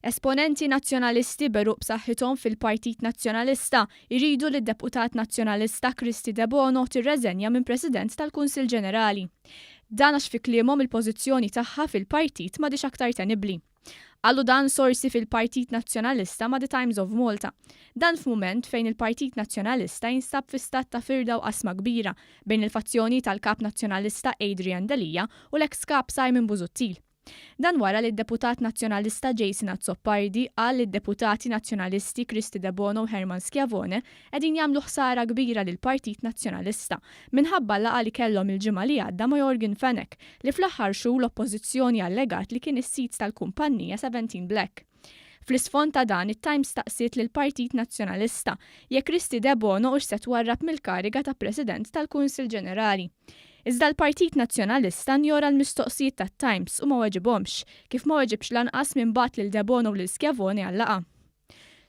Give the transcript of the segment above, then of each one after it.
Esponenti Nazzjonalisti beruq b'saħħithom fil-Partit Nazzjonalista jridu lid-deputat Nazzjonalista Kristy Debono tirreżenja minn President tal-Kunsill Ġenerali. Dan għax fi kliemhom il-pożizzjoni tagħha fil-Partit m'għadix aktar tenibbli. Qalu dan sorsi fil-Partit Nazzjonalista ma' Times of Malta. Dan f'mument fejn il-Partit Nazzjonalista jinstab fi stat ta' firda u qasma kbira bejn il-fazzjoni tal-kap Nazzjonalista Adrian Delia u l-ex kap Simon Busuttil. Dan wara li d-deputat Nazzjonalista qal li d-deputati Nazzjonalisti Kristy Debono u Herman Schiavone qegħdin jagħmlu ħsara kbira lil Partit Nazzjonalista minħabba laqgħa li kellhom il-ġimgħa li għadda ma' Jorgen Fenech li fl-aħħar xhur l-oppożizzjoni allegat li kien is-sit tal-kumpanija 17 Black. Fl-isfond ta' dan it-Times staqsiet lil Partit Nazzjonalista jekk Kristy Debono hux se twarrab mill-kariga ta' President tal-Kunsill Ġenerali. Iżda l-Partit Nazzjonalista njora l-mistoqsijiet tat-Times u ma weġibhomx, kif ma weġibx lanqas minn bagħat lil Debono u lil Schiavone għall-laqgħa.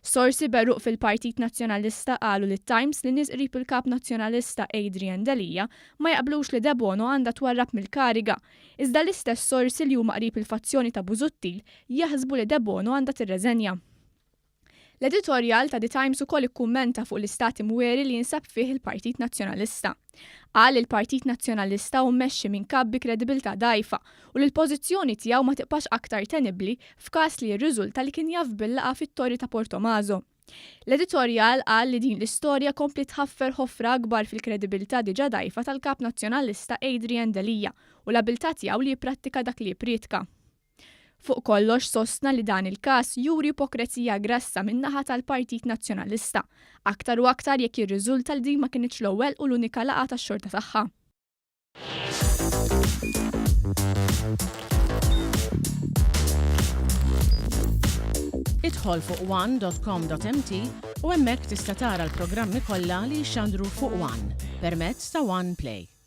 Sorsi beruq fil-Partit Nazzjonalista qalu lit-Times li nies qrib il-kap Nazzjonalista Adrian Delia ma jaqblux li Debono għandha twarrab mill-kariga, iżda l-istess sorsi li huma qrib il-fazzjoni ta' Busuttil jaħsbu li Debono għandha tirreżenja. L-Editorjal ta' Times ukoll ikkummenta fuq l-istat imwieri li jinsab fih il-Partit Nazzjonalista. Qal li l-Partit Nazzjonalista hu mmexxi minn kap bi kredibbilità dgħajfa u li l-pożizzjoni tiegħu ma tibqax aktar tenibbli f'każ li jirriżulta li kien jaf bil-laqgħa fit-Torri ta' Portomaso. L-Editorjal qal li din l-istorja kompli tħaffer ħofra akbar fil-kredibilità diġà dgħajfa tal-kap Nazzjonalista Adrian Delia u l-abilità tiegħu li jipprattika dak li jipprietka. Fuq kollox sostna li dan il-każ juri ipokrezija grassa min-naħa tal-Partit Nazzjonalista, aktar u aktar jekk jirriżulta li din ma kienx l-ewwel u l-unika laqgħa tax-xorta tagħha. Idħol fuq one.com.mt u hemmhekk tista' tara l-programmi kollha li jxandru fuq One permezz ta' One Play.